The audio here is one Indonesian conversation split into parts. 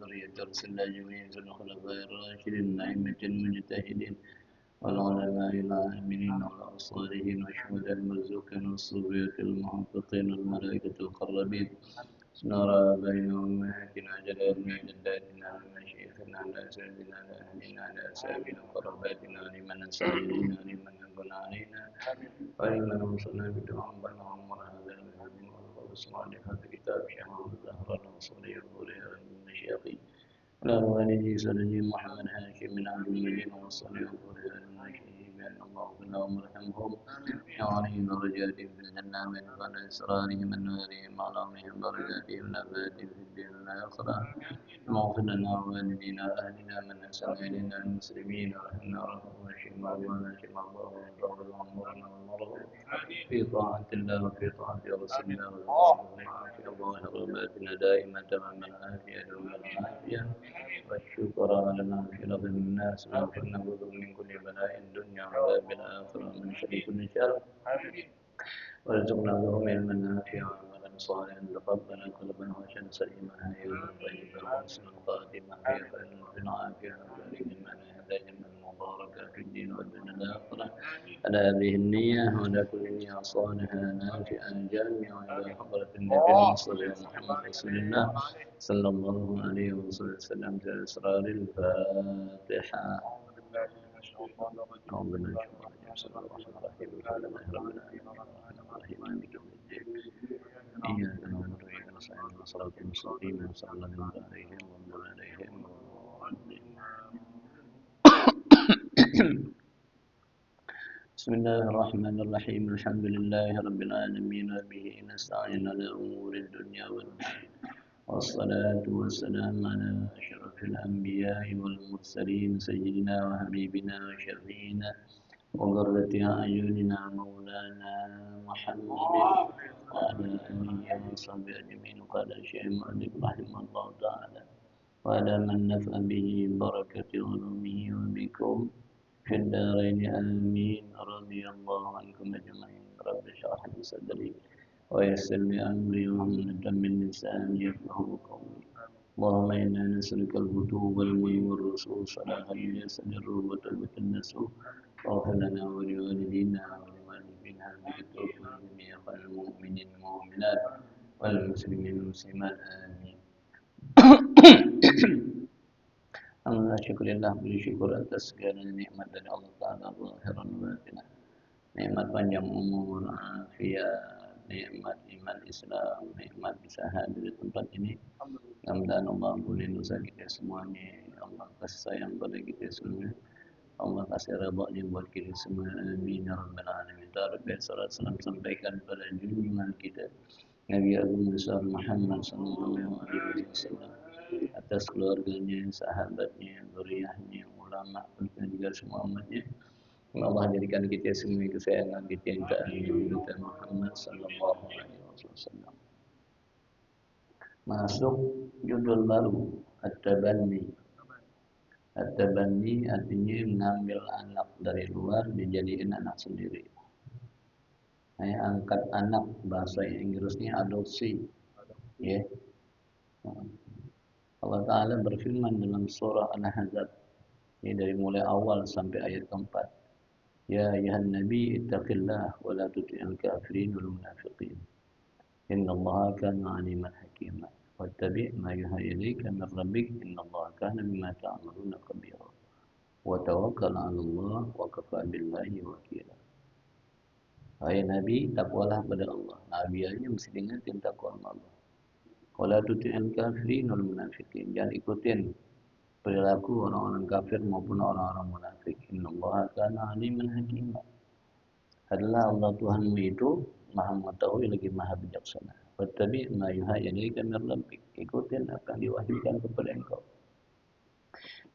ذرية رسول الله جميع الخلفاء الراشدين الأئمة المجتهدين والعلماء العاملين والصالحين والشهداء المرزوقين والصوفية المحققين والملائكة المقربين نرى بين أمهاتنا جلالنا جداتنا لمشيخنا لأساتذتنا لأهلنا لأسابنا وقرباتنا لمن أسعدنا لمن أنزل علينا ولمن أوصلنا بدعاء بلغهم هذا الهدي والصالحة كتاب شهر الزهر وصلي الظهر من الشياطين لا والدي سيدي محمد هاشم من عبد المدين وصلي الظهر من الشيخ بأن الله لهم ورحمهم وعليهم درجاتهم في الجنة من قال إسرارهم أنوارهم وعلامهم درجاتهم نباتهم في الدين الآخرة واغفر لنا ووالدينا أهلنا من أسأل إلينا المسلمين ورحمنا ورحمة واشف مرضانا اشف مرضاهم وطول عمرنا والمرض في طاعة الله وفي طاعة رسول الله وعافية الله رغباتنا دائما تمام العافية دوم العافية والشكر على المغفرة من الناس واغفرنا من كل بلاء الدنيا وعذاب الآخرة من شر كل شر وارزقنا اللهم علما نافعا وعملا صالحا تقبلا قلبا وجها سليما حياة طيبة وحسن خاتمة في خير في العافية وبارك لنا هدايا مباركة في الدين والدنيا الآخرة على هذه النية وعلى كل نية صالحة نافعة جامعة إلى حضرة النبي المصطفى محمد رسول الله صلى الله عليه وسلم في أسرار الفاتحة. أعوذ بالله من الشيطان الرجيم بسم الله الرحمن الرحيم الحمد لله رب العالمين الرحمن الرحيم مالك يوم الدين إياك نعبد وإياك نستعين اهدنا الصراط المستقيم صراط الذين أنعمت عليهم غير المغضوب عليهم بسم الله الرحمن الرحيم الحمد لله رب العالمين وبه نستعين على أمور الدنيا والدين والصلاة والسلام على أشرف الأنبياء والمرسلين سيدنا وحبيبنا وشفينا وقرة أعيننا مولانا محمد وعلى آله وصحبه أجمعين قال الشيخ مالك رحمه الله تعالى وعلى من نفع به بركة علومه وبكم في الدارين آمين رضي الله عنكم أجمعين رب اشرح لي صدري ويسر لي أمري واحلل من لساني يفقهوا قولي اللهم إنا نسألك الفتوح والمي والرسول صلاح الجسد الروح والنسوح واغفر لنا ولوالدينا ولوالدينا بالتوفيق جميع المؤمنين والمؤمنات والمسلمين والمسلمات آمين. Alhamdulillah syukurillah beri syukur atas segala nikmat dari Allah Ta'ala zahiran wa batinah. Nikmat panjang umur, afiat, nikmat iman Islam, nikmat bisa hadir di tempat ini. Mudah-mudahan Allah ampuni dosa kita semuanya. Allah kasih sayang pada kita semua. Allah kasih redha buat kita semua. Amin ya rabbal alamin. Rabbi sallallahu alaihi wasallam sampaikan pada junjungan kita Nabi Agung besar Muhammad sallallahu alaihi wasallam atas keluarganya, sahabatnya, zuriyahnya, ulama, dan juga semua umatnya. Allah jadikan kita semua kesayangan kecintaan Nabi kita Muhammad sallallahu alaihi wasallam. Masuk judul baru At-Tabanni. At-Tabanni artinya mengambil anak dari luar dijadikan anak sendiri. Angkat anak bahasa Inggrisnya adopsi. Ya. Allah Ta'ala berfirman dalam surah Al-Ahzab. Ini dari mulai awal sampai ayat keempat. Ya ayuhan Nabi ittaqillah wa la tuti'il kafirin wal munafiqin. Inna Allah kana aliman hakima. Wattabi' ma yuha ilayka min rabbik. Inna Allah kana bima ta'maluna khabira. Wa tawakkal 'ala Allah wa kafa billahi wakila. Hai Nabi, takwalah pada Allah. Nabi aja mesti ingatin takwa Allah. Wala tuti'il kafirin wal munafiqin. Jangan ikutin perilaku orang-orang kafir maupun orang-orang munafik. Innallaha kana aliman hakima. Adalah Allah Tuhanmu itu Maha mengetahui lagi Maha bijaksana. Wattabi' ma yuha ilayka min rabbik. Ikutin apa yang diwahyukan kepada engkau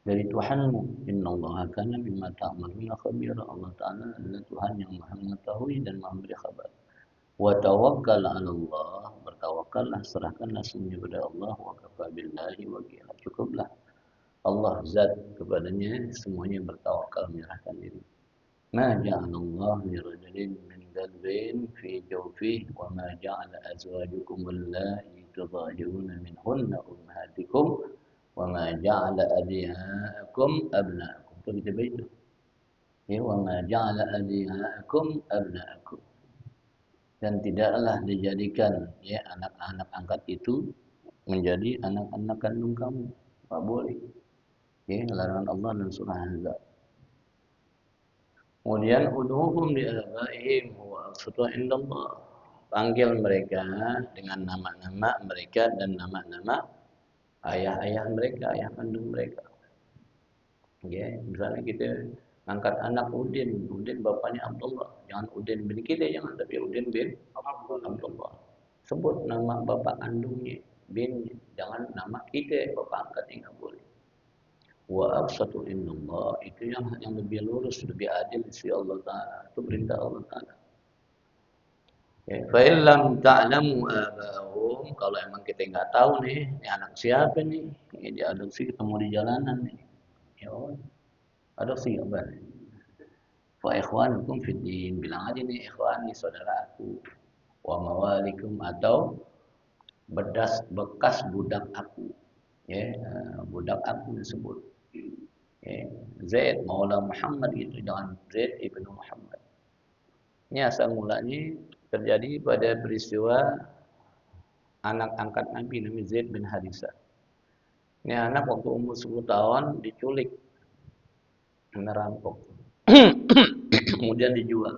dari Tuhanmu. Innallaha kana bima ta'maluna khabira. Allah Ta'ala adalah Tuhan yang Maha mengetahui dan Maha memberi kabar. Wa tawakkal 'ala Allah, bertawakallah, serahkanlah semuanya kepada Allah. Wa kafa billahi wakila. Cukuplah Allah zat, kepadanya semuanya bertawakal, menyerahkan diri. Ma ja'alallahu li rajulin min qalbin fi jawfihi wa ma ja'ala azwajukum allati tudahiruna minhunna ummahatikum wa Wa ma ja'ala adiyaakum abnaakum. Itu kita baca. Ya, wa ma ja'ala adiyaakum abnaakum. Dan tidaklah dijadikan ya anak-anak angkat itu menjadi anak-anak kandung kamu. Tak boleh. Ya, larangan Allah dan surah Al-Ahzab. Kemudian ud'uhum li abaihim huwa aqsatu indallah. Panggil mereka dengan nama-nama mereka dan nama-nama ayah-ayah mereka, ayah kandung mereka. Ya, misalnya kita angkat anak Udin, Udin bapaknya Abdullah. Jangan Udin bin kita, jangan, tapi Udin bin Abdullah. Sebut nama bapak kandungnya, bin, jangan nama kita, bapak angkatnya nggak boleh. Wa aqsatu indallah, itu yang lebih lurus, lebih adil di sisi Allah Ta'ala. Itu perintah Allah Ta'ala. Ya, fa illam ta'lamu abahum, kalau emang kita nggak tahu nih, ini anak siapa nih? Ini diadopsi ketemu di jalanan nih. Ya, adopsi apa? Fa ikhwanukum fid din, bilang aja nih ikhwani saudaraku. Wa mawalikum, atau bekas budak aku. Ya, budak aku disebut. Ya, Zaid Maula Muhammad itu, jangan Zaid ibnu Muhammad. Ini asal mulanya terjadi pada peristiwa anak angkat Nabi namanya Zaid bin Harisah. Ini anak waktu umur 10 tahun diculik, merampok. Kemudian dijual.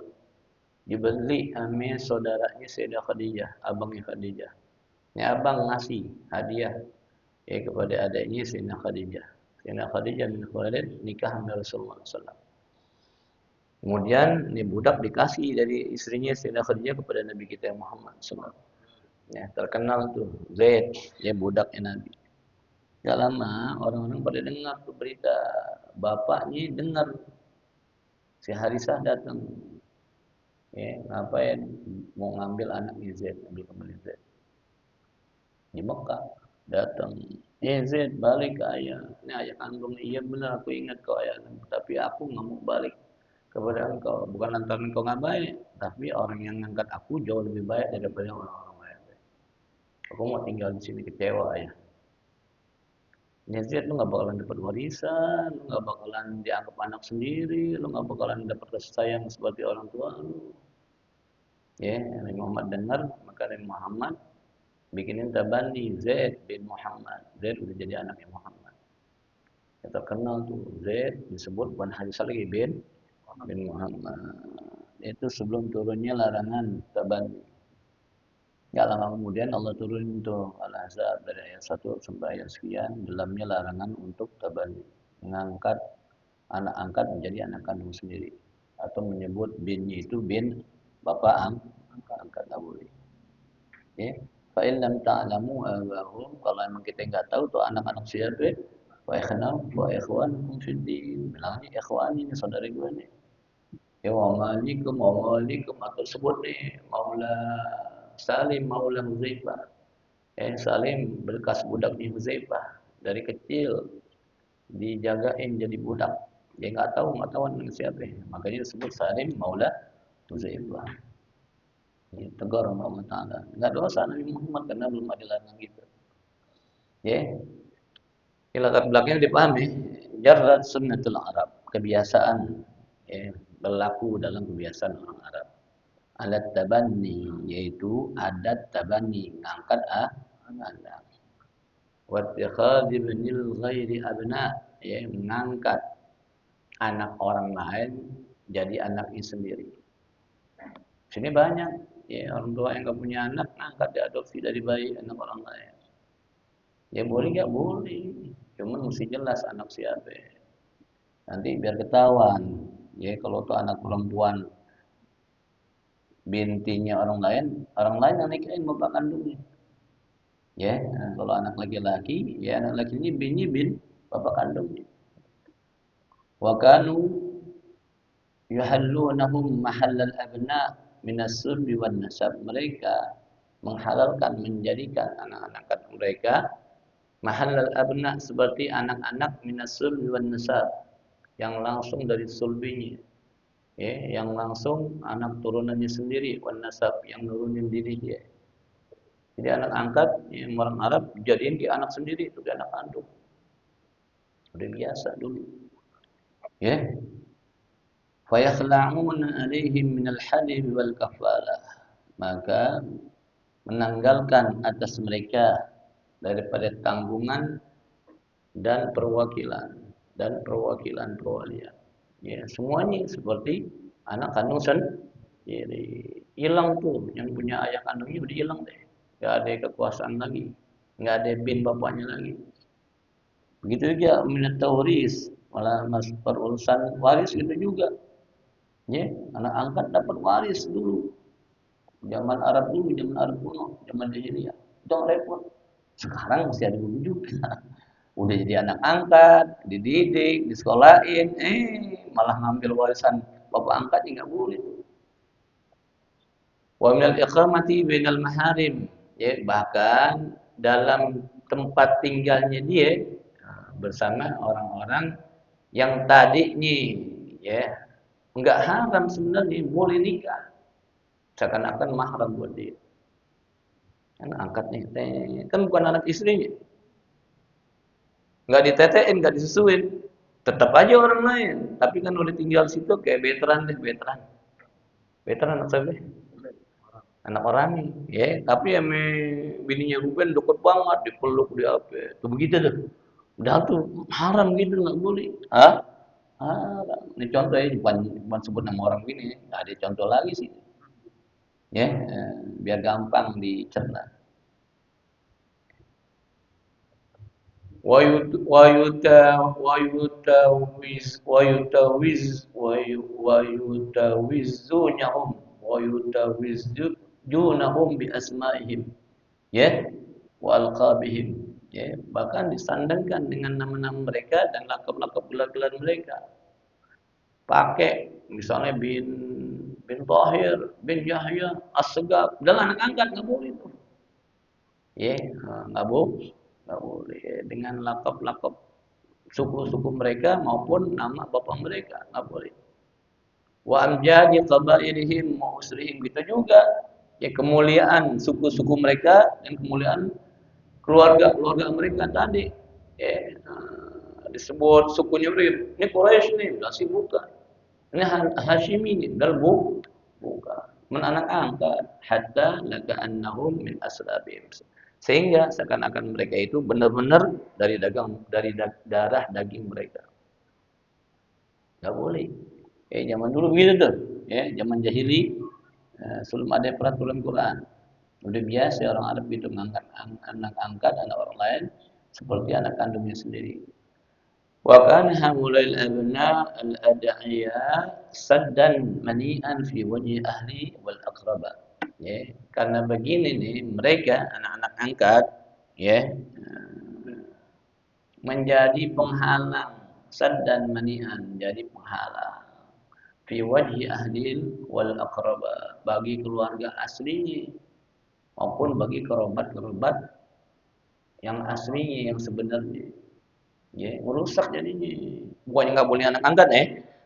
Dibeli sama saudaranya Sayyidah Khadijah, abangnya Khadijah. Ini abang ngasih hadiah kepada adiknya Sayyidah Khadijah. Sayyidah Khadijah bin Khuwailid nikah sama Rasulullah SAW. Kemudian ini budak dikasih dari istrinya Sayyidah Khadijah kepada Nabi kita Muhammad SAW. Ya, terkenal tuh Zaid, dia budaknya Nabi. Gak lama orang-orang pada dengar tuh berita, bapaknya dengar si Harisah datang. Ya, ngapain mau ngambil anaknya Zaid, ambil kembali Zaid. Di Mekah datang, Zaid balik ke ayah. Ini ayah kandung, iya benar aku ingat kau ayah kandung, tapi aku nggak mau balik kepada engkau. Bukan lantaran engkau nggak baik, tapi orang yang ngangkat aku jauh lebih baik daripada orang-orang lain. Aku mau tinggal di sini, kecewa ayah. Zaid, lu nggak bakalan dapat warisan, lu nggak bakalan dianggap anak sendiri, lu nggak bakalan dapat kasih sayang seperti orang tua lu. Ya, Nabi Muhammad dengar, maka Nabi Muhammad bikinin tabani Zaid bin Muhammad. Zaid udah jadi anaknya Muhammad. Ya, terkenal tuh Zaid disebut bukan Harisah lagi bin Muhammad. Itu sebelum turunnya larangan tabani. Gak lama kemudian Allah turun tuh Al-Ahzab dari ayat 1 sampai ayat sekian, dalamnya larangan untuk tabani, mengangkat anak angkat menjadi anak kandung sendiri, atau menyebut binnya itu bin bapak angkat nggak boleh. Ya, fa in lam ta'lamu abahum, kalau emang kita nggak tahu tuh anak-anak siapa, wa ikhwanukum fid din, bilangnya ikhwan ini saudara gue nih. Ya wa malikum atau sebut nih Maula Salim Maula Huzaifah. Salim bekas budaknya Huzaifah dari kecil dijagain jadi budak. Dia nggak tahu dengan siapa. Makanya disebut Salim Maula Huzaifah. Ya, tegur Allah Ta'ala. Nggak dosa Nabi Muhammad karena belum ada larangan gitu. Ya, latar belakangnya dipahami. Jarrad sunnatul Arab, kebiasaan berlaku dalam kebiasaan orang Arab. Alat tabanni, yaitu adat tabanni, ngangkat anak. Wattikhadhi binil ghairi abna, mengangkat anak orang lain jadi anaknya sendiri. Sini banyak orang tua yang gak punya anak, ngangkat diadopsi dari bayi anak orang lain. Ya boleh gak? Boleh. Cuman mesti jelas anak siapa. Nanti biar ketahuan. Ya kalau tuh anak perempuan bintinya orang lain yang nikahin bapak kandungnya. Ya, kalau anak laki-laki, ya anak laki ini binnya bin bapak kandungnya. Wa kanu yuhallunahum mahallal abna minas sulbi wan nasab. Mereka menghalalkan, menjadikan anak-anak mereka mahallal abna, seperti anak-anak minas sulbi wan nasab, yang langsung dari sulbinya. Yang langsung anak turunannya sendiri, wan nasab, yang nurunin diri dia. Jadi anak angkat yang orang Arab jadiin dia anak sendiri, itu dia anak kandung. Udah biasa dulu. Ya. Fayakhla'una 'alaihim minal halif wal kafalah. Maka menanggalkan atas mereka daripada tanggungan dan perwakilan perwalian. Ya, semuanya seperti anak kandung sendiri. Hilang tuh yang punya ayah kandungnya udah hilang deh. Enggak ada kekuasaan lagi. Enggak ada bin bapaknya lagi. Begitu juga minat tauris, malah mas perurusan waris itu juga. Ya, anak angkat dapat waris dulu. Zaman Arab dulu, zaman Arab kuno, zaman jahiliyah. Itu repot. Sekarang masih ada dulu juga. Udah jadi anak angkat, dididik, disekolahin, malah ngambil warisan bapak angkatnya nggak boleh. Wa minal iqamati bainal maharim, ya, bahkan dalam tempat tinggalnya dia bersama orang-orang yang tadinya ya nggak haram sebenarnya boleh nikah, seakan-akan mahram buat dia. Anak angkatnya kan bukan anak istrinya, nggak ditetein, nggak disusuin, tetap aja orang lain. Tapi kan udah tinggal situ kayak veteran deh, veteran anak saya, anak orang nih, ya. Tapi ya bininya Ruben deket banget, dipeluk di apa, tuh begitu tuh. Udah tuh haram gitu nggak boleh. Hah? Haram. Ini contoh ya, bukan sebut nama orang gini, nggak ada contoh lagi sih. Ya, biar gampang dicerna. Wayutawizunahum wayutawizunahum bi asma'ihim, ya, wa alqabihim, ya, bahkan disandangkan dengan nama-nama mereka dan lakap-lakap gelar-gelar mereka. Pakai misalnya bin Tahir, bin Yahya, As-Segaf, dan anak angkat nggak boleh itu. Ya, nggak boleh dengan lakap-lakap suku-suku mereka maupun nama bapak mereka nggak boleh. Wa amjadi qabailihim wa usrihim, gitu juga. Ya, kemuliaan suku-suku mereka dan kemuliaan keluarga-keluarga mereka tadi. Ya, disebut sukunya mereka. Ini Quraisy nih, masih bukan. Ini Hashimi nih, bukan. Menanak angkat hatta laka annahum min aslabihim. Sehingga seakan-akan mereka itu benar-benar dari darah daging mereka. Enggak boleh. Zaman dulu begitu tuh. Ya, zaman jahili, sebelum ada peraturan Quran. Udah biasa orang Arab itu mengangkat anak angkat anak orang lain seperti anak kandungnya sendiri. Wa kana haulal abna al-ad'iya saddan mani'an fi wajhi ahli wal aqraba. Ya, karena begini nih mereka anak-anak angkat, ya, menjadi penghalang, saddan mani'an, jadi penghalang fi wajhi ahli wal aqraba, bagi keluarga aslinya maupun bagi kerabat-kerabat yang aslinya, yang sebenarnya. Ya, merusak jadinya. Bukannya nggak boleh anak angkat,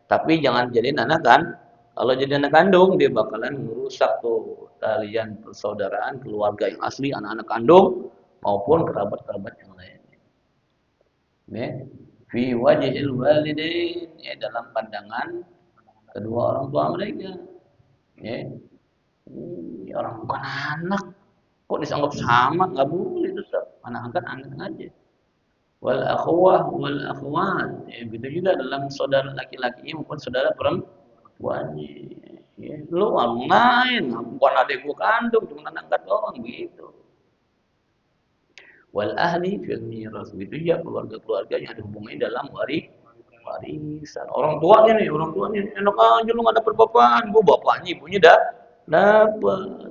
tapi jangan jadiin anak kan. Kalau jadi anak kandung, dia bakalan merusak tuh talian persaudaraan keluarga yang asli, anak-anak kandung maupun kerabat-kerabat yang lain. Ya, fi wajhil walidain, ya, dalam pandangan kedua orang tua mereka. Ya, ini orang bukan anak, kok dianggap sama, nggak boleh tetap anak angkat angkat aja. Wal akhwah wal akhwat, ya, begitu juga dalam saudara laki-lakinya maupun saudara perempuannya. Ya, lu orang lain, bukan adik gua kandung, cuma anak angkat doang gitu. Wal ahli fil miras, begitu juga keluarga-keluarga yang ada hubungannya dalam warisan. Orang tuanya nih, enak aja lu nggak dapet bapaan, gua bapaknya ibunya dah dapat.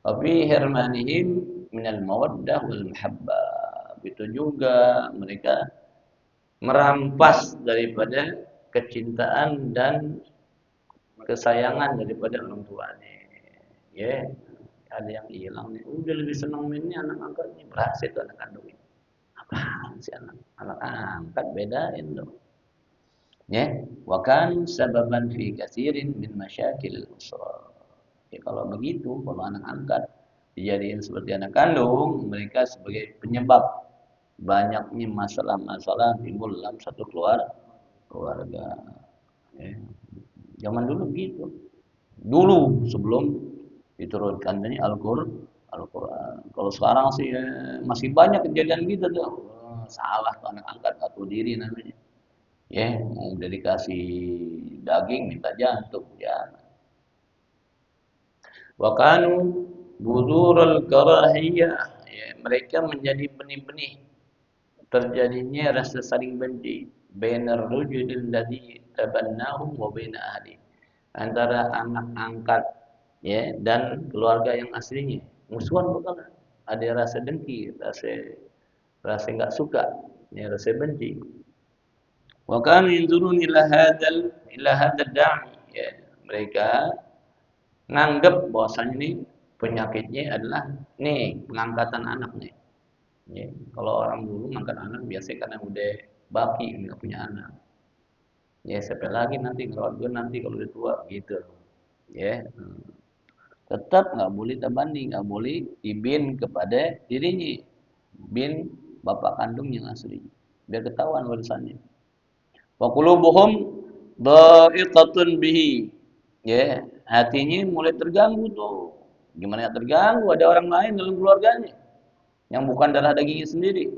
Tapi hermanihim minal mawaddah wal mahabbah. Itu juga mereka merampas daripada kecintaan dan kesayangan daripada orang tuanya. Ya, ada yang hilang nih. Udah lebih senang mainnya anak angkatnya, berhasil tuh anak kandungnya. Apaan sih anak angkat, bedain dong. Ya, wakan sababan fi katsirin min masyakil usra. Ya, kalau begitu, kalau anak angkat dijadiin seperti anak kandung, mereka sebagai penyebab banyaknya masalah-masalah timbul dalam satu keluarga. Ya. Zaman dulu gitu. Dulu sebelum diturunkan ini Al-Quran. Kalau sekarang sih masih banyak kejadian gitu tuh. Salah tuh anak angkat atau diri namanya. Ya, mau udah dikasih daging minta jantung ya. Wa kanu budurul karahiyah. Ya, mereka menjadi benih-benih terjadinya rasa saling benci bainar rujulil ladzi tabannahum wa baina ahli, antara anak angkat ya dan keluarga yang aslinya musuhan bukan, ada rasa dengki, rasa rasa enggak suka ya, rasa benci. Wa kanu yanzurun ila hadzal da'i, ya mereka nganggap bahwasanya ini penyakitnya adalah nih pengangkatan anak nih. Ya, kalau orang dulu ngangkat anak biasanya karena udah baki nggak punya anak. Ya siapa lagi nanti ngerawat gue nanti kalau udah tua gitu. Ya, tetap nggak boleh terbanding, nggak boleh ibin kepada dirinya, bin bapak kandung yang asli, biar ketahuan warisannya. Wa qulubuhum dha'iqatun bihi. Ya, hatinya mulai terganggu tuh. Gimana ya terganggu? Ada orang lain dalam keluarganya yang bukan darah dagingnya sendiri.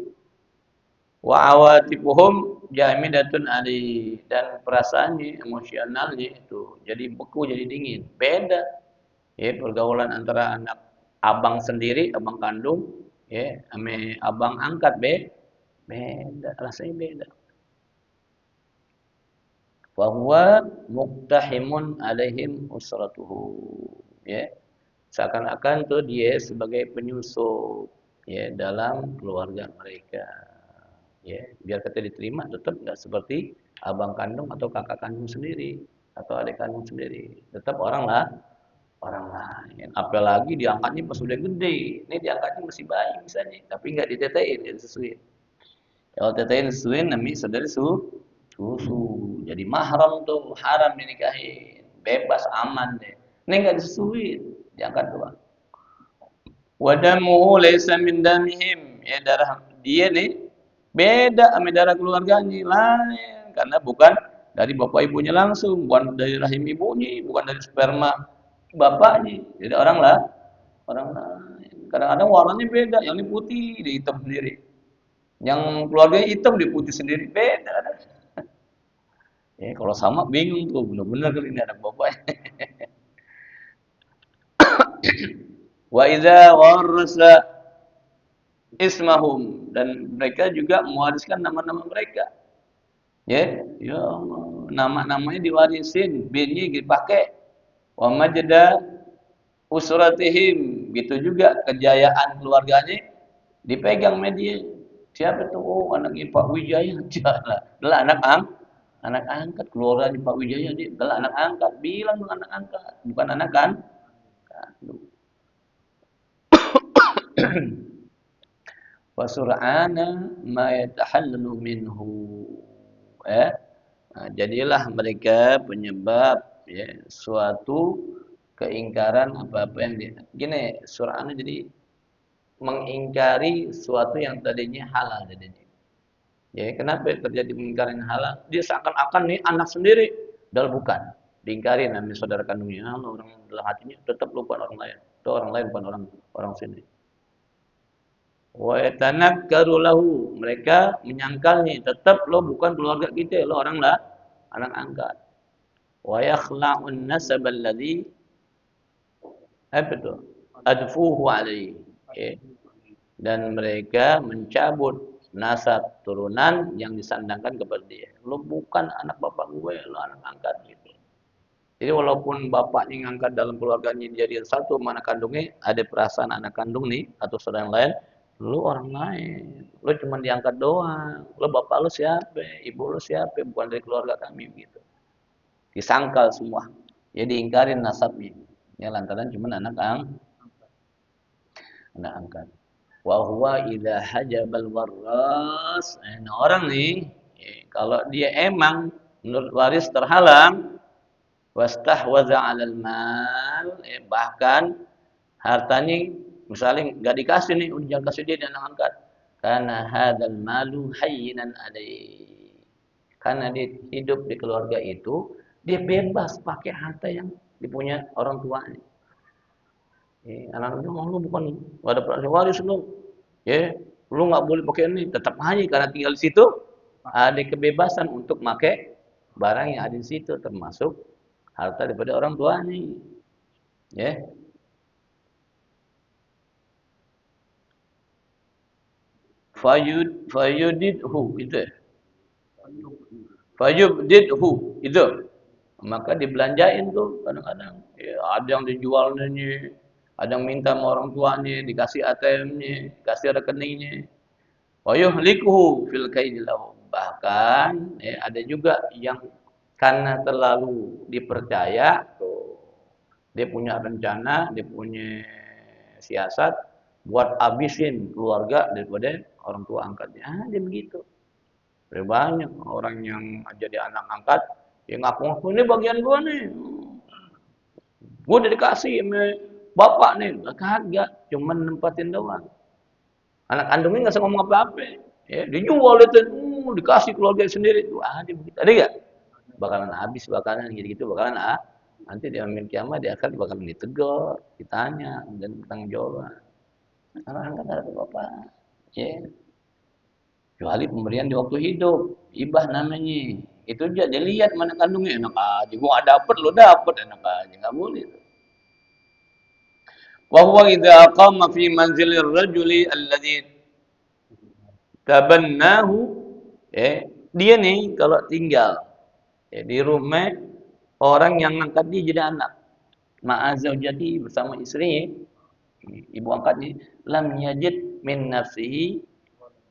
Wa awatifuhum jamidatun ali, dan perasaannya, emosionalnya itu jadi beku, jadi dingin. Beda ya pergaulan antara anak abang sendiri, abang kandung ya, ame abang angkat beda, rasanya beda. Wa huwa muqtahimun alaihim usratuhu, ya seakan-akan tuh dia sebagai penyusup ya dalam keluarga mereka. Ya, biar kita diterima tetap nggak seperti abang kandung atau kakak kandung sendiri atau adik kandung sendiri. Tetap orang lain. Apalagi diangkatnya pas sudah gede. Ini diangkatnya masih bayi misalnya, tapi nggak ditetein, ya disusui. Kalau tetein disusuin namanya saudara susu. Jadi mahram tuh, haram dinikahin. Bebas aman deh. Ini nggak disusuin, diangkat doang. Wadamuhu laysa min damihim, ya darah dia nih beda sama darah keluarganya lain, karena bukan dari bapak ibunya langsung, bukan dari rahim ibunya, bukan dari sperma bapaknya. Jadi orang lain. Kadang-kadang warnanya beda, yang ini putih, dia hitam sendiri. Yang keluarganya hitam, dia putih sendiri, beda. Ya, kalau sama bingung tuh, benar-benar kali ini anak bapaknya. Wa idza warasa ismahum, dan mereka juga mewariskan nama-nama mereka. Ya Allah, nama-namanya diwarisin, binnya dipakai. Wa majda usratihim, gitu juga kejayaan keluarganya dipegang media. Siapa tuh? Oh, anaknya Pak Wijaya. Adalah anak angkat keluarga Pak Wijaya, dia adalah anak angkat. Bilang bukan anak angkat, bukan anak kan? Fasur'ana ma yatahallalu minhu. Eh? Nah, jadilah mereka penyebab ya suatu keingkaran apa-apa yang dia. Gini, sur'ana jadi mengingkari suatu yang tadinya halal jadinya. Ya, kenapa terjadi pengingkaran halal? Dia seakan-akan nih anak sendiri, padahal bukan. Diingkari namanya saudara kandungnya, Allah, orang dalam hatinya tetap lupa orang lain. Itu orang lain bukan orang orang sini. Wa yatanakkaru lahu, mereka menyangkalnya tetap lo bukan keluarga kita, lo orang lah anak angkat. Wa yakhla'un nasab alladhi apa itu? Adfuhu alaihi. Okay. Dan mereka mencabut nasab turunan yang disandangkan kepada dia. Lo bukan anak bapak gue, lo anak angkat gitu. Jadi walaupun bapaknya ngangkat dalam keluarganya dijadikan satu sama anak kandungnya, ada perasaan anak kandung nih atau saudara yang lain, lu orang lain, lu cuma diangkat doang, lu bapak lu siapa, ibu lu siapa, bukan dari keluarga kami gitu. Disangkal semua, ya diingkarin nasabnya, ya lantaran cuma anak angkat. Wa huwa idza hajabal waras, nah, orang nih, kalau dia emang menurut waris terhalang, wastahwaza 'alal mal, bahkan hartanya misalnya nggak dikasih nih, udah jangan kasih dia anak angkat. Karena hadzal malu hayyinan alaihi. Karena dia hidup di keluarga itu, dia bebas pakai harta yang dipunya orang tuanya. Anak-anak itu lu bukan nggak ada waris lu. Ya, lu nggak boleh pakai ini, tetap aja karena tinggal di situ ada kebebasan untuk pakai barang yang ada di situ termasuk harta daripada orang tuanya. Ya. Fayudidhu itu. Fayubdidhu itu. Maka dibelanjain tuh kadang-kadang. Ya, ada yang dijualnya, ada yang minta sama orang tuanya, dikasih ATM-nya, dikasih rekeningnya. Wa yuhlikuhu fil kaidi lahu. Bahkan ya, ada juga yang karena terlalu dipercaya tuh, dia punya rencana, dia punya siasat buat abisin keluarga daripada orang tua angkatnya. Dia begitu. Ada banyak orang yang jadi anak angkat yang ngaku-ngaku ini bagian gua nih. Gua udah dikasih sama bapak nih. Kagak, cuman nempatin doang. Anak kandungnya nggak usah ngomong apa-apa. Ya, dijual itu, dikasih keluarga sendiri. Tuh, dia begitu. Ada nggak? Bakalan habis, bakalan gitu-gitu, bakalan nanti di akhir kiamat dia akan bakalan ditegur, ditanya dan bertanggung jawab. Anak angkat ada apa-apa. Ya, kecuali pemberian di waktu hidup, hibah namanya. Itu aja dilihat mana kandungnya enak aja. Gua nggak dapet, lo dapet enak aja, nggak boleh. Wa huwa idza qama fi manzilir rajuli alladhi tabannahu, dia nih kalau tinggal di rumah orang yang ngangkat dia jadi anak, ma'azaujati bersama istrinya, ibu angkatnya, lam yajid min nafsihi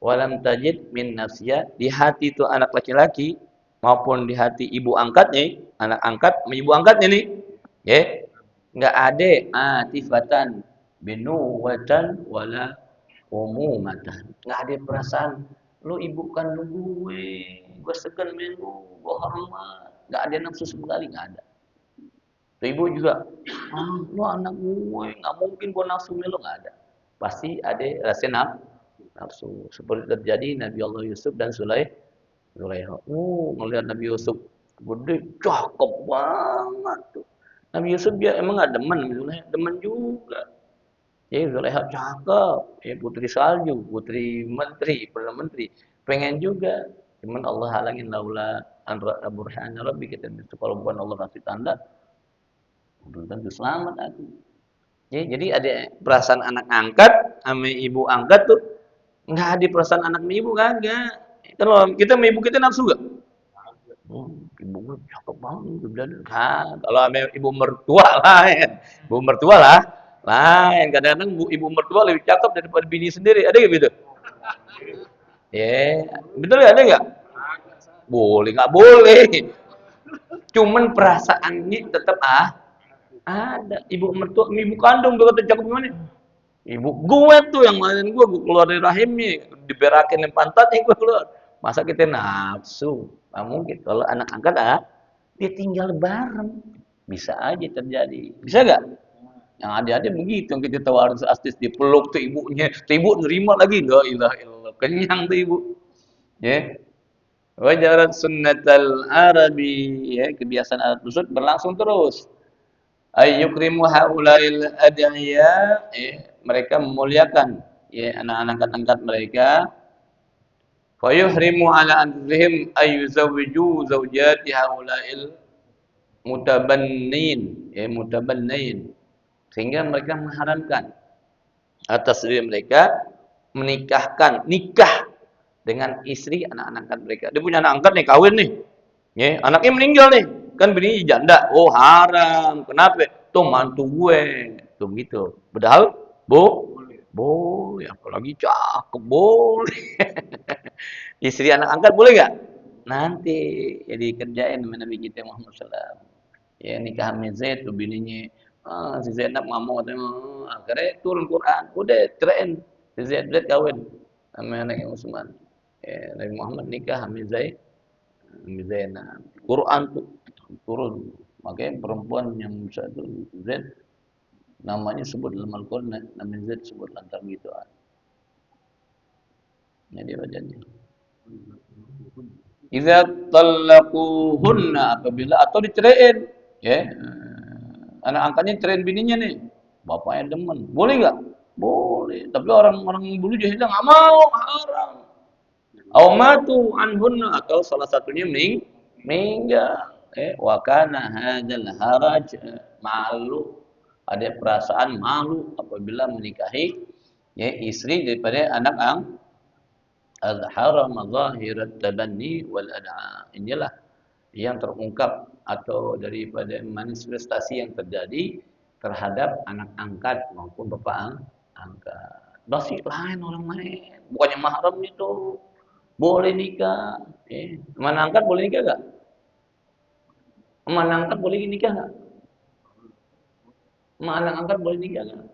walam tajid min nafsiya, di hati itu anak laki-laki maupun di hati ibu angkatnya, anak angkat sama ibu angkatnya nih, ya, nggak ada atifatan binuwatan wala umumatan, nggak ada perasaan lu ibu kandung gue segan melu, gue hormat, nggak ada nafsu sekali, nggak ada. Tuh ibu juga, lu anak gue, nggak mungkin gue nafsu melu, nggak ada. Pasti ada rasa nafsu. Seperti terjadi Nabi Allah Yusuf dan Zulaikha. Melihat Nabi Yusuf gede, cakep banget tuh. Nabi Yusuf dia emang nggak demen, Zulaikha demen juga. Ya Zulaikha cakep, ya putri salju, putri menteri, perdana menteri. Pengen juga. Cuman Allah halangin laula an burhana rabbi, kita itu kalau bukan Allah kasih tanda, belum tentu selamat aku. Ya, jadi ada perasaan anak angkat sama ibu angkat tuh nggak ada perasaan anak sama ibu, kagak. Kalau kita sama ibu kita nafsu gak? Ibu gue cakep banget, kalau sama ibu mertua lain, ibu mertua lah lain. Kadang-kadang ibu mertua lebih cakep daripada bini sendiri. Ada nggak gitu? Ya, betul ya, ada nggak? Boleh nggak boleh? Cuman perasaannya tetap ada. Ibu mertua, ibu kandung tuh kata cakep gimana? Ibu gue tuh yang ngelahirin gue keluar dari rahimnya, diberakin yang pantatnya gue keluar. Masa kita nafsu? Nggak mungkin. Kalau anak angkat dia tinggal bareng. Bisa aja terjadi. Bisa nggak? Yang adik-adik begitu, yang kita tahu harus astis dipeluk tuh ibunya. Tuh ibu nerima lagi. La ilaha illallah. Kenyang tuh ibu. Ya. Wajarat sunnatal Arabi. Ya, kebiasaan Arab tersebut berlangsung terus. Ayyukrimu haulail ad'iya, mereka memuliakan anak-anak angkat mereka, fa yuhrimu ala anfusihim ayyuzawwiju zawjati haulail mutabannin, mutabannin, sehingga mereka mengharamkan atas diri mereka nikah dengan istri anak-anak angkat mereka. Dia punya anak angkat nih, kawin nih. Anaknya meninggal nih. Kan bini janda. Oh, haram. Kenapa? Tuh mantu gue. Tuh gitu. Padahal, boleh. Apalagi cakep, boleh. Istri anak angkat boleh nggak? Nanti ya dikerjain sama Nabi kita Muhammad SAW. Ya nikah sama Zaid tuh bininya. Si Zainab ngomong katanya, akhirnya turun Quran. Udah ceraiin. Si Zaid kawin sama anaknya Utsman. Nabi Muhammad nikah sama Zaid. Zainab. Quran tuh turun. Makanya perempuan yang satu Z namanya sebut dalam Al-Quran, namanya Z sebut lantar gitu. Jadi bacanya. Idza tallaquhunna, apabila atau diceraiin, ya. Anak angkatnya ceraiin bininya nih. Bapaknya demen. Boleh enggak? Boleh. Tapi orang-orang dulu jahiliyah enggak mau, haram. Au matu anhunna, atau salah satunya meninggal. Wa kana hadzal haraj, malu. Ada perasaan malu apabila menikahi ya istri daripada anak al-haram zahirat tabanni wal ad'a. Inilah yang terungkap atau daripada manifestasi yang terjadi terhadap anak angkat maupun bapak angkat. Masih lain orang main, bukannya mahram itu. Boleh nikah. Mana angkat boleh nikah enggak? Mana angkat boleh nikah enggak? Mana angkat boleh nikah enggak?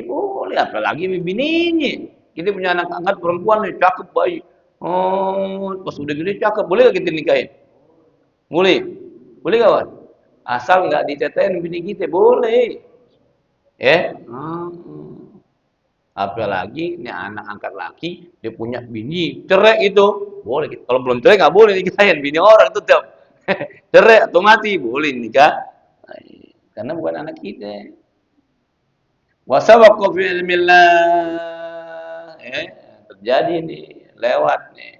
Boleh, apalagi bininya. Kita punya anak angkat perempuan nih, cakep baik. Oh, pas udah gede cakep, boleh gak kita nikahin? Boleh. Boleh kawan? Asal nggak ditetein bini kita, boleh. Ya. Apalagi ini anak angkat laki, dia punya bini, cerai itu. Boleh. Kalau belum cerai nggak boleh nikahin bini orang tetap. Cerai atau mati, boleh nikah. Karena bukan anak kita. Wasabaqu fi ilmillah. Terjadi nih, lewat nih.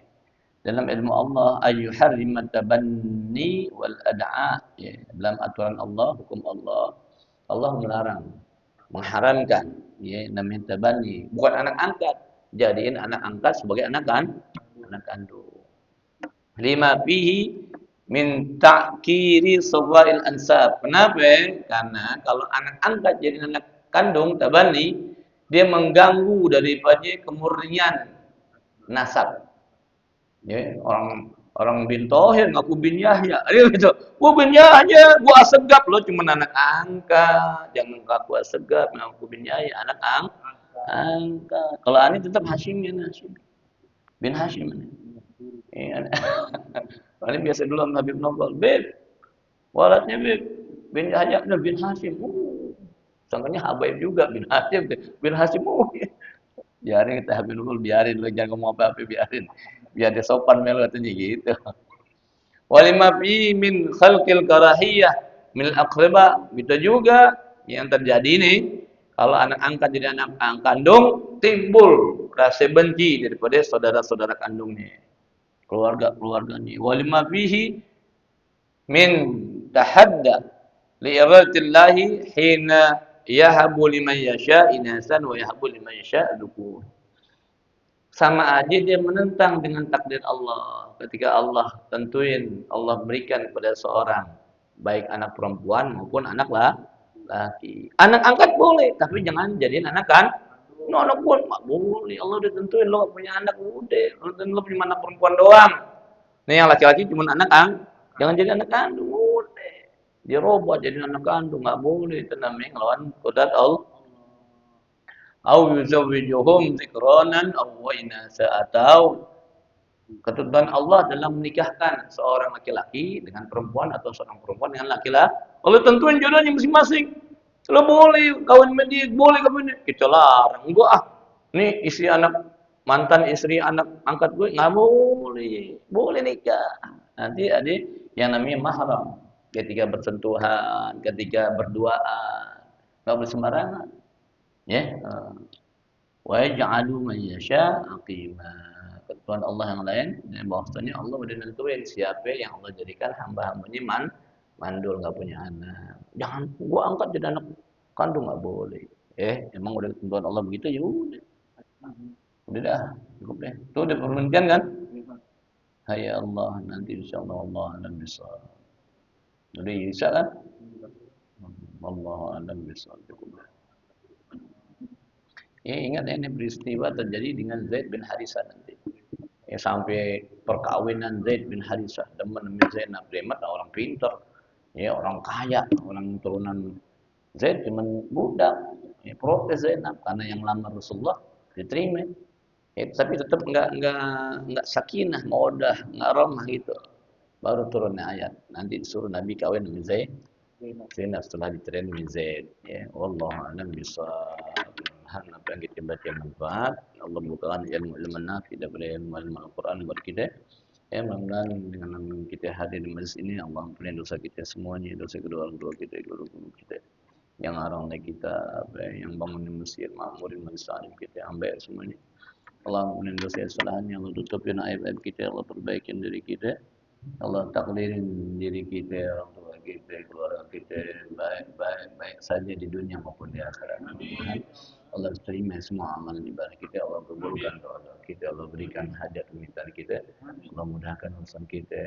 Dalam ilmu Allah ayyuharrimat tabanni wal ad'a. Dalam aturan Allah, hukum Allah. Allah melarang, mengharamkan namanya tabanni, bukan anak angkat. Jadiin anak angkat sebagai anak kandung. Lima fihi min ta'kiri sawaril ansab. Kenapa? Karena kalau anak angkat jadi anak kandung tabani, dia mengganggu daripada kemurnian nasab. Ya, orang bin Tohir ngaku bin Yahya. Dia gitu. Gua bin Yahya, gua Asegaf, lo cuma anak angkat. Jangan ngaku Asegaf, ngaku bin Yahya, anak angkat. Kalau ani tetap Hashim ya Hashim. Bin Hashim ini. Iya. Ini biasa dulu sama Habib Novel. Beb, walatnya Beb. Bin Yahya bin Hashim. Sangkanya Habaib juga bin Hashim. Bin Hashim. Biarin kita Habib Novel, biarin lo jangan ngomong apa-apa, biarin. Biar dia sopan melo katanya gitu. Walima fi min khalqil karahiyah min aqraba. Itu juga yang terjadi nih. Kalau anak angkat jadi anak kandung, timbul rasa benci daripada saudara-saudara kandungnya. Keluarga-keluarganya. Walima fihi min tahadda li iradatillahi hina yahabu liman yasha inasan wa yahabu liman yasha dhukur. Sama aja dia menentang dengan takdir Allah. Ketika Allah tentuin, Allah berikan kepada seorang baik anak perempuan maupun anak laki. Anak angkat boleh, tapi jangan jadiin anak anak pun nggak boleh. Allah udah tentuin lo punya anak udah. Lo punya anak perempuan doang. Nih yang laki-laki cuma anak jangan jadi anak kandung. Boleh. Dia robot jadi anak kandung nggak boleh. Itu namanya ngelawan kodrat Allah. Au yuzawwijuhum dzikranan aw inasa, atau ketentuan Allah dalam menikahkan seorang laki-laki dengan perempuan atau seorang perempuan dengan laki-laki. Allah tentuin jodohnya masing-masing. Kalau boleh kawin sama dia, boleh kawin. Kita larang. Enggak. Nih istri anak mantan istri anak angkat gue nggak boleh. Boleh nikah. Nanti ada yang namanya mahram. Ketika bersentuhan, ketika berduaan, nggak boleh sembarangan. Ya. Wa yaj'alu man yasha aqima. Ketentuan Allah yang lain, bahwasanya Allah udah nentuin siapa yang Allah jadikan hamba-hambanya mandul nggak punya anak. Jangan gua angkat jadi anak kandung nggak boleh. Emang udah ketentuan Allah begitu ya udah. Udah dah, cukup deh. Itu udah perhentian kan? Hai Allah, nanti insyaallah Allah alam bisa. Udah bisa kan? Allah alam bisa, cukup dah. Ingat ini peristiwa terjadi dengan Zaid bin Harisah nanti. Sampai perkawinan Zaid bin Harisah demen Zainab, Zainab orang pintar, orang kaya, orang turunan Zaid cuman budak. Protes Zainab karena yang lamar Rasulullah diterima. Tapi tetap enggak sakinah, mawaddah, enggak ramah gitu. Baru turunnya ayat. Nanti disuruh Nabi kawin dengan Zainab setelah diterima Zaid. Wallahu a'lam bishawab. mudah-mudahan apa yang kita baca manfaat. Allah bukakan ilmu-ilmu nafi daripada ilmu-ilmu Al-Quran buat kita. Ya, mudah-mudahan dengan kita hadir di majlis ini, Allah ampuni dosa kita semuanya, dosa kedua orang tua kita, guru-guru kita, yang arang kita, yang bangun di masjid, makmurin majlis alim kita, ambil semuanya. Allah ampuni dosa kesalahannya, Allah tutupin aib-aib kita, Allah perbaikin diri kita. Allah takdirin diri kita, orang tua kita, keluarga kita baik saja di dunia maupun di akhirat. Mudah-mudahan Allah terima semua amal ibadah kita, Allah kabulkan doa kita, Allah berikan hajat permintaan kita, Allah mudahkan urusan kita,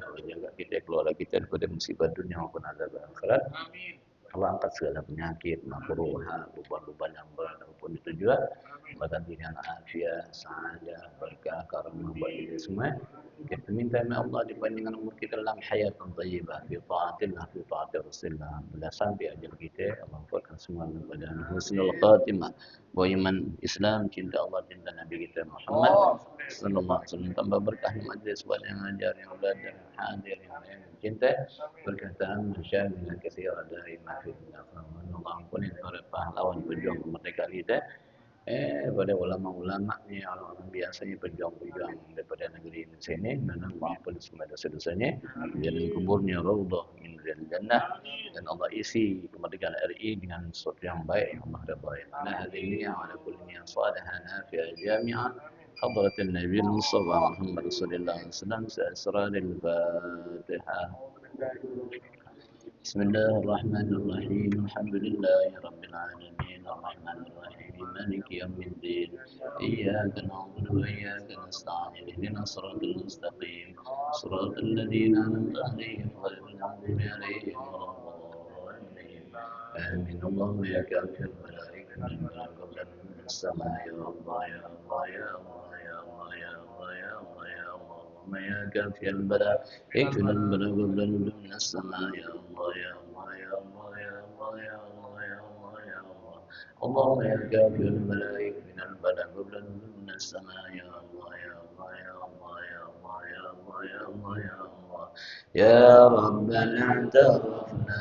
Allah jaga kita, keluarga kita daripada musibah dunia maupun azab akhirat. Allah angkat segala penyakit, makruha, beban-beban yang berat maupun itu juga. Badan dengan afiat, sahaja, berkah, karunia buat kita semua. Kita minta ya Allah dibandingkan umur kita dalam hayat yang tayyibah, fi ta'atillah, fi ta'atil Rasulullah. Bila sampai ajal kita, Allah kuatkan semua kepada husnul khatimah. Wa iman Islam, cinta Allah, cinta Nabi kita Muhammad sallallahu alaihi wasallam. Tambah berkah di majlis buat yang ajar, yang belajar, yang hadir, yang lain, yang cinta. Perkataan masyarakat dengan kesihatan ada iman fi Allah. Allah ampuni para pahlawan pejuang kemerdekaan kita. Pada ulama-ulama ni, orang-orang biasanya berjuang-berjuang daripada negeri Indonesia ini, dan Allah ampuni semua dosa-dosanya, jalan kuburnya raudhah min riyadil jannah, dan Allah isi kemerdekaan RI dengan sesuatu yang baik yang Allah redai. Ala hadhihi wa ala kulli niyyah salihah nafi'ah jami'ah حضرة النبي المصطفى محمد صلى الله عليه وسلم سأسرار الفاتحة. بسم الله الرحمن الرحيم الحمد لله رب العالمين الرحمن الرحيم مالك يوم الدين إياك نعبد وإياك نستعين اهدنا الصراط المستقيم صراط الذين أنعمت عليهم غير المغضوب عليهم ولا الضالين آمين اللهم يا كافي الملائكة من قبل السماء يا الله يا الله يا الله يا الله يا الله يا الله يا الله اللهم يا كافي البلاء اكفنا البلاء قبل من السماء يا الله يا الله يا الله يا الله يا الله يا الله يا الله اللهم يا كافي الملائكة من البلاء قبل من السماء يا الله يا الله يا الله يا الله يا الله يا الله يا الله يا ربنا تعرفنا